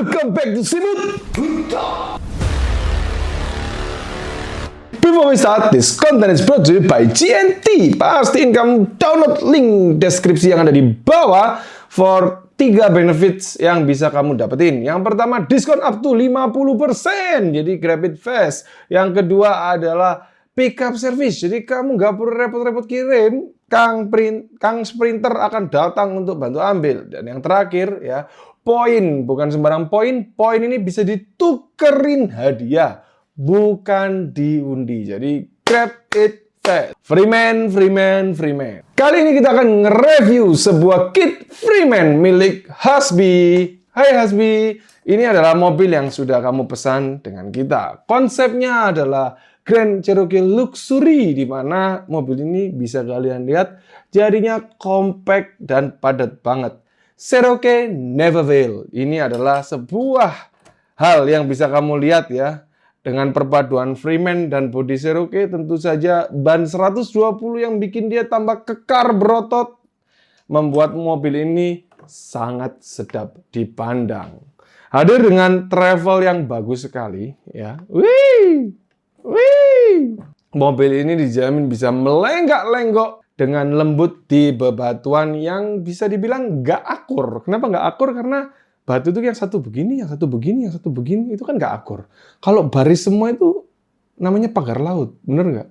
Welcome back to Simut. Before we start, this content is brought to you by GNT. Pastiin kamu download link deskripsi yang ada di bawah for 3 benefits yang bisa kamu dapetin. Yang pertama, diskon up to 50%. Jadi grab it fast. Yang kedua adalah pickup service. Jadi kamu nggak perlu repot-repot kirim. Kang Sprinter akan datang untuk bantu ambil. Dan yang terakhir ya, poin, bukan sembarang poin. Poin ini bisa ditukerin hadiah, bukan diundi. Jadi grab it fast. Freeman. Kali ini kita akan nge-review sebuah kit Freeman milik Hasbi. Hai Hasbi, ini adalah mobil yang sudah kamu pesan dengan kita. Konsepnya adalah Grand Cherokee Luxury, di mana mobil ini bisa kalian lihat jadinya compact dan padat banget. Cherokee never fail. Ini adalah sebuah hal yang bisa kamu lihat ya. Dengan perpaduan Freeman dan bodi Cherokee, tentu saja ban 120 yang bikin dia tambah kekar berotot membuat mobil ini sangat sedap dipandang. Hadir dengan travel yang bagus sekali ya. Wih! Mobil ini dijamin bisa melenggak-lenggok dengan lembut di bebatuan yang bisa dibilang nggak akur. Kenapa nggak akur? Karena batu itu yang satu begini, yang satu begini, yang satu begini, itu kan nggak akur. Kalau baris semua itu namanya pagar laut, bener nggak?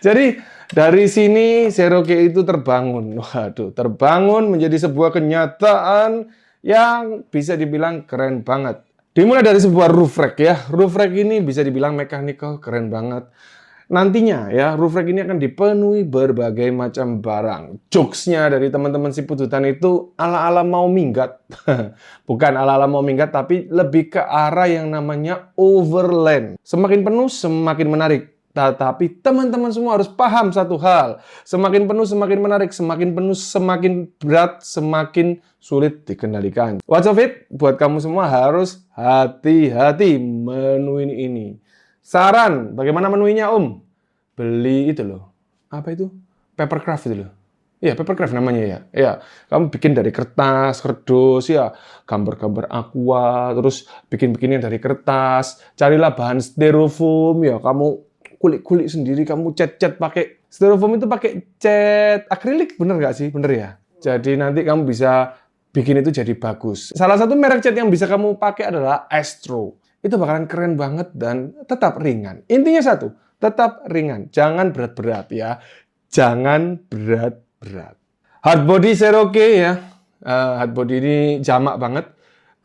Jadi dari sini Cherokee itu terbangun. Waduh, terbangun menjadi sebuah kenyataan yang bisa dibilang keren banget. Dimulai dari sebuah roof rack ya. Roof rack ini bisa dibilang mechanical, keren banget. Nantinya ya, roof rack ini akan dipenuhi berbagai macam barang. Jokesnya dari teman-teman si Pututan itu ala-ala mau minggat. Bukan ala-ala mau minggat, tapi lebih ke arah yang namanya overland. Semakin penuh, semakin menarik. Tetapi teman-teman semua harus paham satu hal. Semakin penuh, semakin menarik. Semakin penuh, semakin berat, semakin sulit dikendalikan. Watch of it, buat kamu semua harus hati-hati menuin ini. Saran, bagaimana menuinya Om? Beli itu loh. Apa itu? Papercraft itu loh. Iya, papercraft namanya ya. Ya, kamu bikin dari kertas, kardus ya, gambar-gambar aqua, terus bikin-bikinnya dari kertas. Carilah bahan styrofoam ya, kamu kulik-kulik sendiri, kamu cat-cat pakai styrofoam itu pakai cat akrilik, bener nggak sih? Bener ya? Jadi nanti kamu bisa bikin itu jadi bagus. Salah satu merek cat yang bisa kamu pakai adalah Astro. Itu bakalan keren banget dan tetap ringan. Intinya satu, tetap ringan. Jangan berat-berat ya. Jangan berat-berat. Hardbody Cherokee ya. Hardbody ini jamak banget.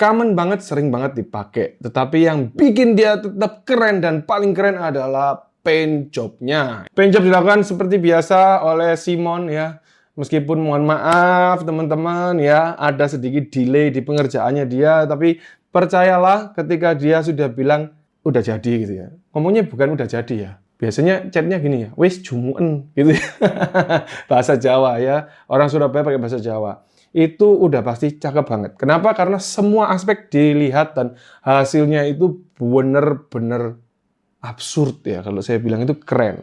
Common banget, sering banget dipakai. Tetapi yang bikin dia tetap keren dan paling keren adalah paint jobnya. Paint job dilakukan seperti biasa oleh Simon ya. Meskipun mohon maaf teman-teman ya, ada sedikit delay di pengerjaannya dia, tapi percayalah ketika dia sudah bilang udah jadi gitu ya. Ngomongnya bukan udah jadi ya. Biasanya chatnya gini ya, wis jumuen gitu ya. Bahasa Jawa ya. Orang Surabaya pakai bahasa Jawa. Itu udah pasti cakep banget. Kenapa? Karena semua aspek dilihat dan hasilnya itu bener-bener absurd ya, kalau saya bilang itu keren.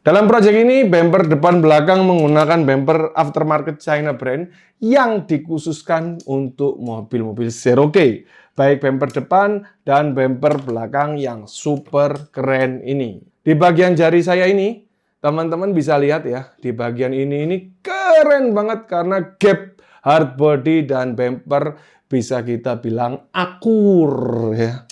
Dalam proyek ini, bumper depan belakang menggunakan bumper aftermarket China brand yang dikhususkan untuk mobil-mobil Cherokee. Baik bumper depan dan bumper belakang yang super keren ini. Di bagian jari saya ini, teman-teman bisa lihat ya, di bagian ini keren banget karena gap hardbody dan bumper bisa kita bilang akur ya.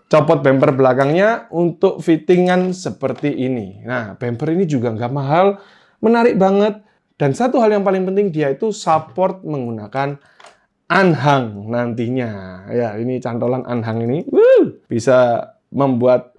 Copot bumper belakangnya untuk fittingan seperti ini. Nah, bumper ini juga nggak mahal, menarik banget. Dan satu hal yang paling penting, dia itu support menggunakan anhang nantinya. Ya, ini cantolan anhang ini bisa membuat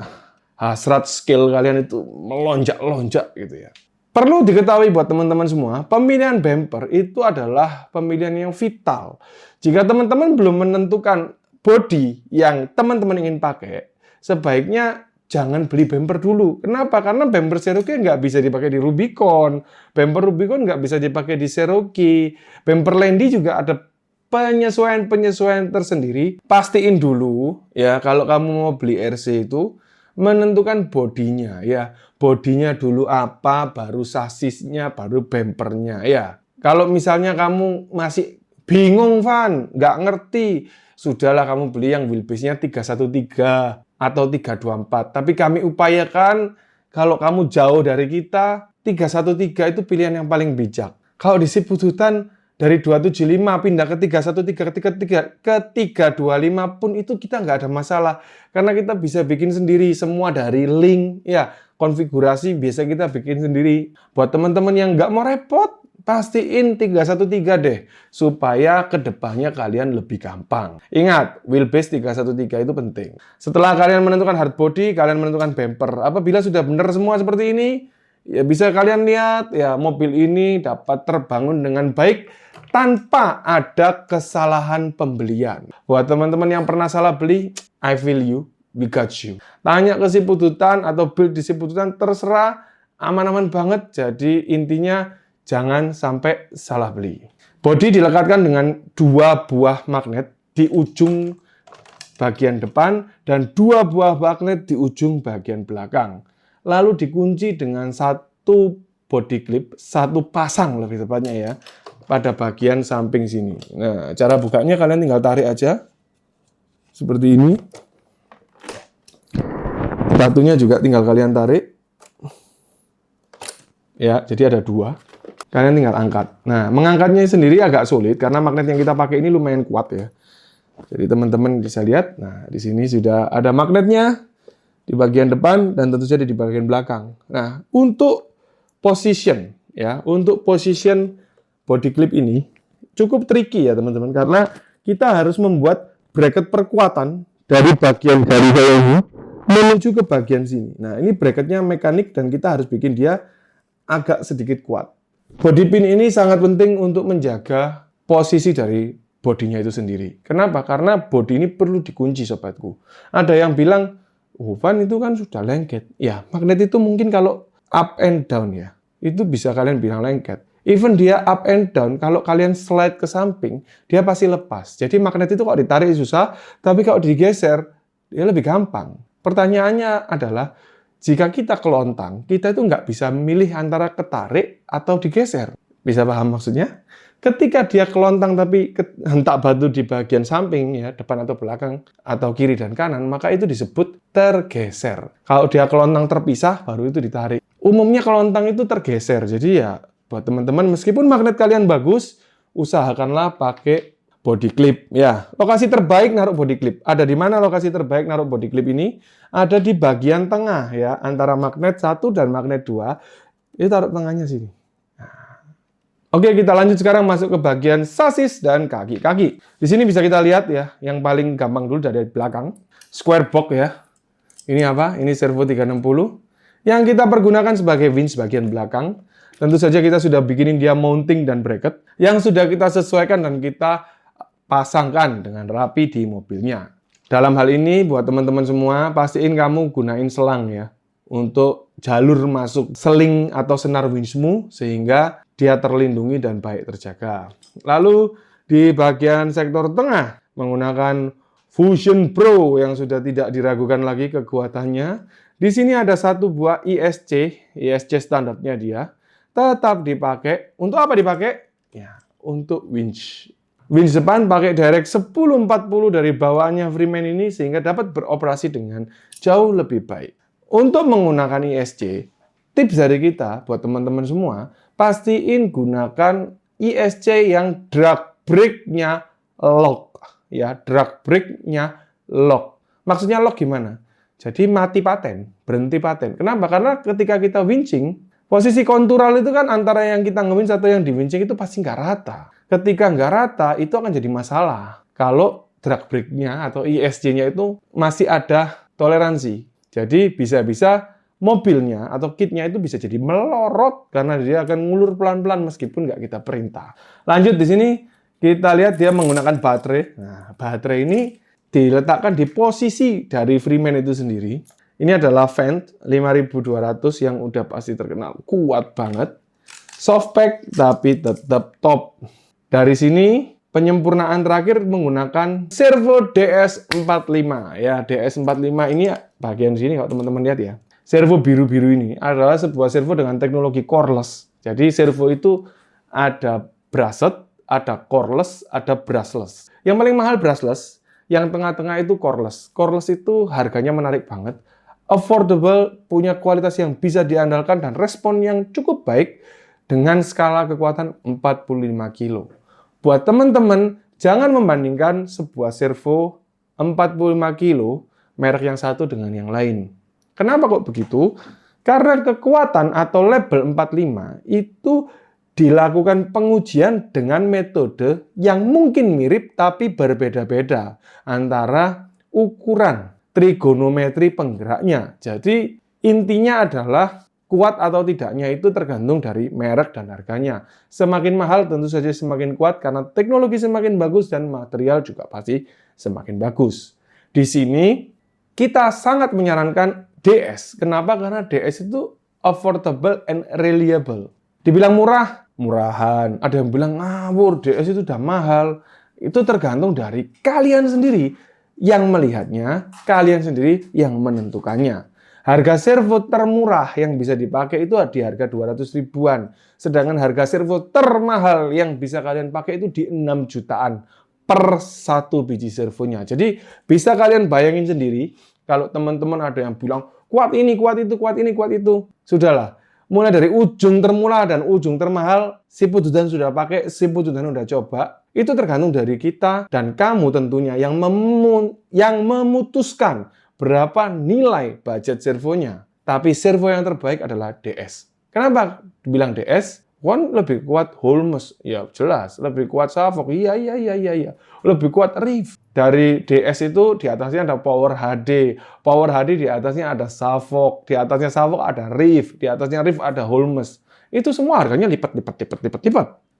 hasrat skill kalian itu melonjak-lonjak gitu ya. Perlu diketahui buat teman-teman semua, pemilihan bumper itu adalah pemilihan yang vital. Jika teman-teman belum menentukan body yang teman-teman ingin pakai, sebaiknya jangan beli bumper dulu. Kenapa? Karena bumper Cherokee nggak bisa dipakai di Rubicon. Bumper Rubicon nggak bisa dipakai di Cherokee. Bumper Landy juga ada penyesuaian-penyesuaian tersendiri. Pastiin dulu, ya kalau kamu mau beli RC itu, menentukan bodinya. Ya, bodinya dulu apa, baru sasisnya, baru bumpernya. Ya, kalau misalnya kamu masih bingung, Van, nggak ngerti, sudahlah kamu beli yang wheelbase-nya 313 atau 324. Tapi kami upayakan kalau kamu jauh dari kita, 313 itu pilihan yang paling bijak. Kalau di Sip Bututan dari 275 pindah ke 313, ke 325 pun itu kita nggak ada masalah. Karena kita bisa bikin sendiri semua dari link, ya konfigurasi biasa kita bikin sendiri. Buat teman-teman yang nggak mau repot, pastiin 313 deh, supaya kedepannya kalian lebih gampang. Ingat, wheelbase 313 itu penting. Setelah kalian menentukan hardbody, kalian menentukan bumper. Apabila sudah benar semua seperti ini, ya bisa kalian lihat, ya mobil ini dapat terbangun dengan baik tanpa ada kesalahan pembelian. Buat teman-teman yang pernah salah beli, I feel you, we got you. Tanya ke Sip Bututan atau build di Sip Bututan, terserah, aman-aman banget. Jadi intinya jangan sampai salah beli. Bodi dilekatkan dengan 2 buah magnet di ujung bagian depan dan 2 buah magnet di ujung bagian belakang. Lalu dikunci dengan 1 body clip, 1 pasang lebih tepatnya ya, pada bagian samping sini. Nah, cara bukanya kalian tinggal tarik aja. Seperti ini. Satunya juga tinggal kalian tarik. Ya, jadi ada 2. Kalian tinggal angkat. Nah, mengangkatnya sendiri agak sulit karena magnet yang kita pakai ini lumayan kuat ya. Jadi teman-teman bisa lihat, nah di sini sudah ada magnetnya di bagian depan dan tentu saja di bagian belakang. Nah, untuk position ya, untuk position body clip ini cukup tricky ya teman-teman, karena kita harus membuat bracket perkuatan dari bagian garis ini menuju ke bagian sini. Nah, ini bracketnya mekanik dan kita harus bikin dia agak sedikit kuat. Body pin ini sangat penting untuk menjaga posisi dari bodinya itu sendiri. Kenapa? Karena body ini perlu dikunci sobatku. Ada yang bilang, oh Van itu kan sudah lengket. Ya, magnet itu mungkin kalau up and down ya, itu bisa kalian bilang lengket. Even dia up and down, kalau kalian slide ke samping, dia pasti lepas. Jadi magnet itu kalau ditarik susah, tapi kalau digeser, dia lebih gampang. Pertanyaannya adalah, jika kita kelontang, kita itu nggak bisa memilih antara ketarik atau digeser. Bisa paham maksudnya? Ketika dia kelontang tapi hentak batu di bagian samping, ya depan atau belakang, atau kiri dan kanan, maka itu disebut tergeser. Kalau dia kelontang terpisah, baru itu ditarik. Umumnya kelontang itu tergeser. Jadi ya, buat teman-teman, meskipun magnet kalian bagus, usahakanlah pakai body clip. Ya, lokasi terbaik naruh body clip. Ada di mana lokasi terbaik naruh body clip ini? Ada di bagian tengah ya, antara magnet 1 dan magnet 2. Itu taruh tengahnya sini. Nah. Oke, kita lanjut sekarang masuk ke bagian sasis dan kaki-kaki. Di sini bisa kita lihat ya, yang paling gampang dulu dari belakang. Square box ya. Ini apa? Ini servo 360 yang kita pergunakan sebagai winch bagian belakang. Tentu saja kita sudah bikinin dia mounting dan bracket yang sudah kita sesuaikan dan kita pasangkan dengan rapi di mobilnya. Dalam hal ini, buat teman-teman semua, pastiin kamu gunain selang ya, untuk jalur masuk seling atau senar winchmu, sehingga dia terlindungi dan baik terjaga. Lalu, di bagian sektor tengah, menggunakan Fusion Pro yang sudah tidak diragukan lagi kekuatannya. Di sini ada 1 buah ISC standarnya dia, tetap dipakai. Untuk apa dipakai? Ya, untuk winch. Winch depan pakai direct 1040 dari bawaannya Freeman ini sehingga dapat beroperasi dengan jauh lebih baik. Untuk menggunakan ISC, tips dari kita buat teman-teman semua, pastiin gunakan ISC yang drag brake-nya lock. Ya, drag brake-nya lock. Maksudnya lock gimana? Jadi mati paten, berhenti paten. Kenapa? Karena ketika kita winching, posisi kontural itu kan antara yang kita nge-winch atau yang di-winching itu pasti nggak rata. Ketika nggak rata, itu akan jadi masalah. Kalau drag brake-nya atau ISC-nya itu masih ada toleransi. Jadi bisa-bisa mobilnya atau kitnya itu bisa jadi melorot karena dia akan ngulur pelan-pelan meskipun nggak kita perintah. Lanjut di sini kita lihat dia menggunakan baterai. Nah, baterai ini diletakkan di posisi dari Freeman itu sendiri. Ini adalah Fendt 5200 yang udah pasti terkenal kuat banget. Softpack tapi tetap top. Dari sini penyempurnaan terakhir menggunakan servo DS45 ya. DS45 ini bagian sini kalau teman-teman lihat ya. Servo biru-biru ini adalah sebuah servo dengan teknologi coreless. Jadi servo itu ada brushed, ada coreless, ada brushless. Yang paling mahal brushless Yang tengah-tengah itu cordless. Cordless itu harganya menarik banget, affordable, punya kualitas yang bisa diandalkan dan respon yang cukup baik dengan skala kekuatan 45 kilo. Buat teman-teman, jangan membandingkan sebuah servo 45 kilo merek yang satu dengan yang lain. Kenapa kok begitu? Karena kekuatan atau label 45 itu dilakukan pengujian dengan metode yang mungkin mirip tapi berbeda-beda antara ukuran trigonometri penggeraknya. Jadi intinya adalah kuat atau tidaknya itu tergantung dari merek dan harganya. Semakin mahal tentu saja semakin kuat karena teknologi semakin bagus dan material juga pasti semakin bagus. Di sini kita sangat menyarankan DS. Kenapa? Karena DS itu affordable and reliable. Dibilang murah, murahan. Ada yang bilang ngawur, DS itu udah mahal. Itu tergantung dari kalian sendiri yang melihatnya, kalian sendiri yang menentukannya. Harga servo termurah yang bisa dipakai itu di harga 200 ribuan. Sedangkan harga servo termahal yang bisa kalian pakai itu di 6 jutaan per satu biji servonya. Jadi bisa kalian bayangin sendiri kalau teman-teman ada yang bilang kuat ini, kuat itu, kuat ini, kuat itu. Sudahlah. Mulai dari ujung termurah dan ujung termahal, si Pujudan sudah pakai, si Pujudan sudah coba. Itu tergantung dari kita dan kamu tentunya yang memutuskan berapa nilai budget servonya. Tapi servo yang terbaik adalah DS. Kenapa dibilang DS? One lebih kuat Holmes, ya jelas. Lebih kuat Savok, iya. Lebih kuat Reef. Dari DS itu di atasnya ada Power HD. Power HD di atasnya ada Savok. Di atasnya Savok ada Reef. Di atasnya Reef ada Holmes. Itu semua harganya lipat.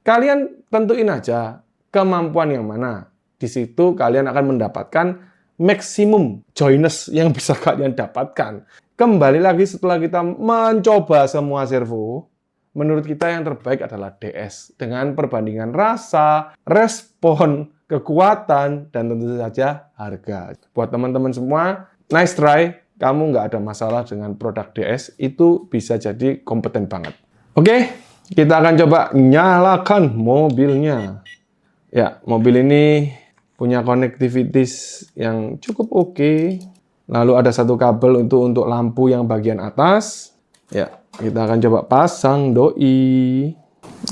Kalian tentuin aja kemampuan yang mana. Di situ kalian akan mendapatkan maksimum joiness yang bisa kalian dapatkan. Kembali lagi setelah kita mencoba semua servo, menurut kita yang terbaik adalah DS. Dengan perbandingan rasa, respon, kekuatan, dan tentu saja harga. Buat teman-teman semua, nice try. Kamu nggak ada masalah dengan produk DS, itu bisa jadi kompeten banget. Oke, kita akan coba nyalakan mobilnya. Ya, mobil ini punya konektivitas yang cukup oke. Lalu ada satu kabel untuk lampu yang bagian atas. Ya, kita akan coba pasang doi.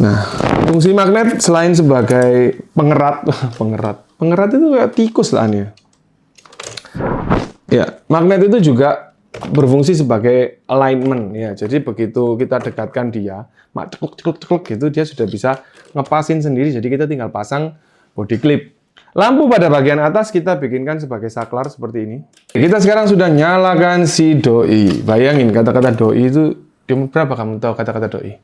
Nah, fungsi magnet selain sebagai pengerat itu kayak tikus lah nih. Ya, magnet itu juga berfungsi sebagai alignment ya. Jadi begitu kita dekatkan dia, cekluk gitu, dia sudah bisa ngepasin sendiri. Jadi kita tinggal pasang body clip. Lampu pada bagian atas kita bikinkan sebagai saklar seperti ini. Kita sekarang sudah nyalakan si doi. Bayangin kata-kata doi itu, berapa kamu tahu kata-kata doi?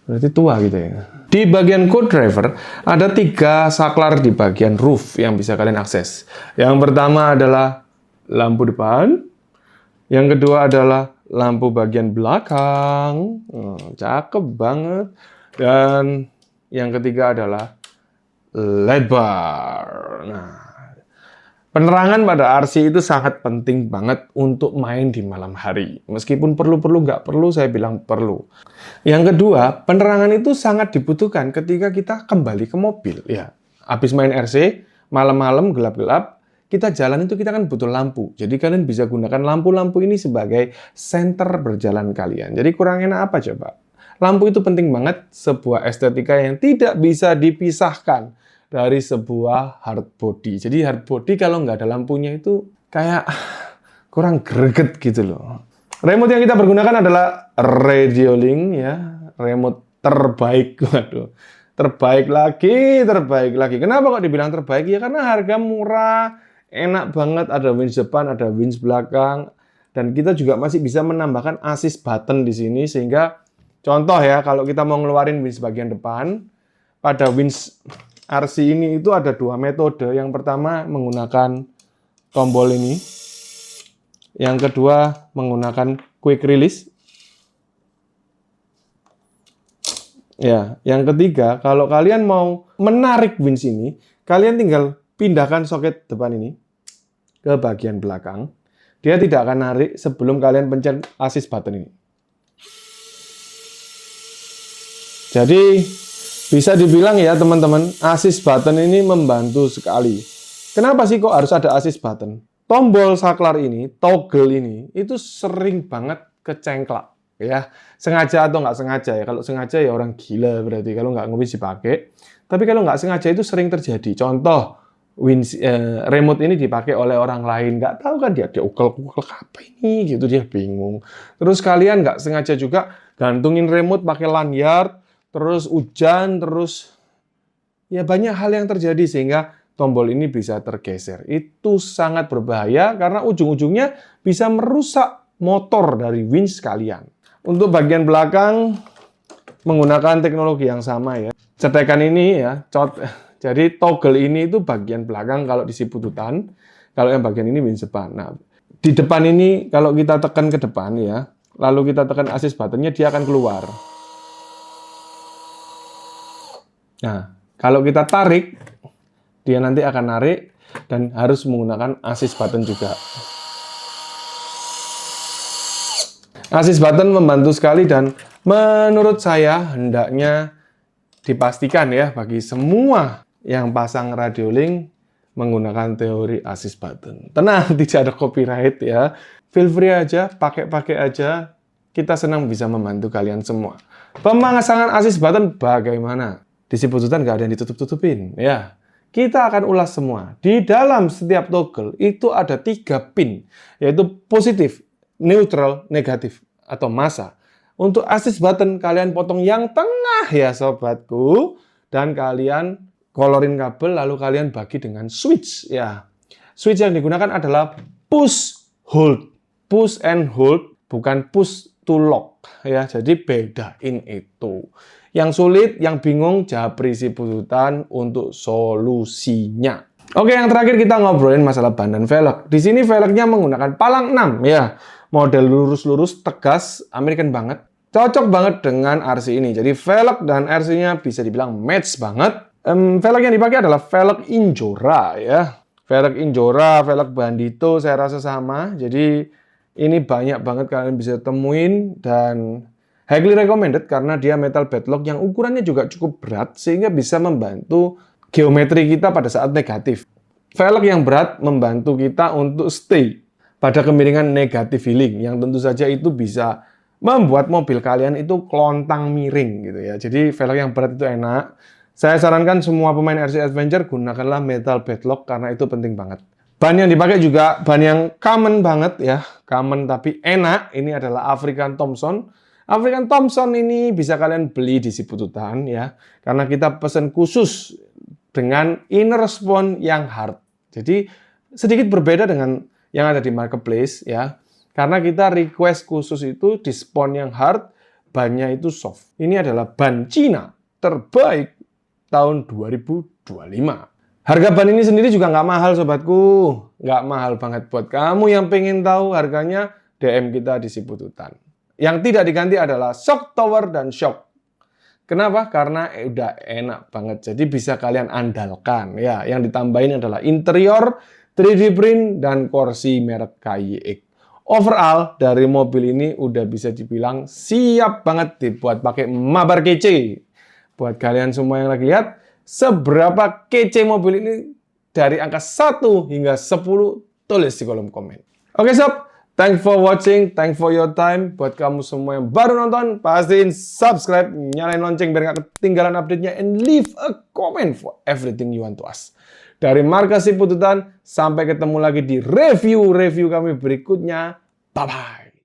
Berarti tua gitu ya. Di bagian co-driver ada 3 saklar di bagian roof yang bisa kalian akses. Yang pertama adalah lampu depan. Yang kedua adalah lampu bagian belakang. Cakep banget. Dan yang ketiga adalah LED bar. Nah, penerangan pada RC itu sangat penting banget untuk main di malam hari. Meskipun perlu-perlu, nggak perlu, saya bilang perlu. Yang kedua, penerangan itu sangat dibutuhkan ketika kita kembali ke mobil. Ya, habis main RC, malam-malam gelap-gelap, kita jalan itu kita kan butuh lampu. Jadi kalian bisa gunakan lampu-lampu ini sebagai center berjalan kalian. Jadi kurang enak apa coba? Lampu itu penting banget, sebuah estetika yang tidak bisa dipisahkan dari sebuah hard body. Jadi hard body kalau nggak ada lampunya itu kayak kurang greget gitu loh. Remote yang kita pergunakan adalah Radiolink ya, remote terbaik. Waduh, terbaik lagi. Kenapa kok dibilang terbaik? Ya karena harga murah, enak banget, ada winch depan, ada winch belakang, dan kita juga masih bisa menambahkan assist button di sini sehingga contoh ya, kalau kita mau ngeluarin winch bagian depan, pada winch RC ini itu ada 2 metode. Yang pertama menggunakan tombol ini. Yang kedua menggunakan quick release. Ya, yang ketiga, kalau kalian mau menarik winch ini, kalian tinggal pindahkan soket depan ini ke bagian belakang. Dia tidak akan narik sebelum kalian pencet assist button ini. Jadi bisa dibilang ya teman-teman, assist button ini membantu sekali. Kenapa sih kok harus ada assist button? Tombol saklar ini, toggle ini, itu sering banget kecengklak. Ya, sengaja atau nggak sengaja ya. Kalau sengaja ya orang gila berarti, kalau nggak bisa dipakai. Tapi kalau nggak sengaja itu sering terjadi. Contoh, remote ini dipakai oleh orang lain, nggak tahu kan dia ukel-ukel apa ini gitu, dia bingung. Terus kalian nggak sengaja juga gantungin remote pakai lanyard, terus hujan, terus ya banyak hal yang terjadi sehingga tombol ini bisa tergeser. Itu sangat berbahaya karena ujung-ujungnya bisa merusak motor dari winch kalian. Untuk bagian belakang menggunakan teknologi yang sama ya. Cetekan ini ya, jadi toggle ini itu bagian belakang kalau di si bututan, kalau yang bagian ini winch depan. Nah, di depan ini kalau kita tekan ke depan ya, lalu kita tekan assist buttonnya, dia akan keluar. Nah, kalau kita tarik, dia nanti akan narik dan harus menggunakan assist button juga. Assist button membantu sekali dan menurut saya hendaknya dipastikan ya bagi semua yang pasang Radiolink menggunakan teori assist button. Tenang, tidak ada copyright ya. Feel free aja, pakai aja. Kita senang bisa membantu kalian semua. Pemasangan assist button bagaimana? Di si bututan nggak ada yang ditutup-tutupin ya. Kita akan ulas semua. Di dalam setiap toggle itu ada 3 pin, yaitu positif, neutral, negatif, atau massa. Untuk assist button, kalian potong yang tengah ya sobatku. Dan kalian colorin kabel, lalu kalian bagi dengan switch. Ya, switch yang digunakan adalah push hold. Push and hold, bukan push to lock. Ya, jadi bedain itu. Yang sulit, yang bingung, japri si bututan untuk solusinya. Oke, yang terakhir kita ngobrolin masalah ban dan velg. Di sini velgnya menggunakan palang 6 ya. Model lurus-lurus, tegas, American banget. Cocok banget dengan RC ini. Jadi velg dan RC-nya bisa dibilang match banget. Velg yang dipakai adalah velg Injora ya. Velg Injora, velg Bandito saya rasa sama. Jadi ini banyak banget kalian bisa temuin dan highly recommended karena dia metal bedlock yang ukurannya juga cukup berat sehingga bisa membantu geometri kita pada saat negatif. Velg yang berat membantu kita untuk stay pada kemiringan negatif healing yang tentu saja itu bisa membuat mobil kalian itu kelontang miring gitu ya. Jadi velg yang berat itu enak. Saya sarankan semua pemain RC Adventure gunakanlah metal bedlock karena itu penting banget. Ban yang dipakai juga ban yang common banget ya. Common tapi enak. Ini adalah African Thompson. African Thompson ini bisa kalian beli di si bututan ya. Karena kita pesan khusus dengan inner spawn yang hard. Jadi sedikit berbeda dengan yang ada di marketplace ya. Karena kita request khusus itu di spawn yang hard, bannya itu soft. Ini adalah ban Cina terbaik tahun 2025. Harga ban ini sendiri juga nggak mahal sobatku. Nggak mahal banget buat kamu yang pengen tahu harganya, DM kita di si bututan. Yang tidak diganti adalah shock tower dan shock. Kenapa? Karena udah enak banget. Jadi bisa kalian andalkan. Ya, yang ditambahin adalah interior, 3D print, dan kursi merek KYX. Overall, dari mobil ini udah bisa dibilang siap banget dibuat pakai mabar kece. Buat kalian semua yang lagi lihat, seberapa kece mobil ini dari angka 1 hingga 10, tulis di kolom komen. Oke sob, thanks for watching, thanks for your time. Buat kamu semua yang baru nonton, pastiin subscribe, nyalain lonceng biar gak ketinggalan update-nya, and leave a comment for everything you want to ask. Dari Markas Si Bututan, sampai ketemu lagi di review-review kami berikutnya. Bye-bye.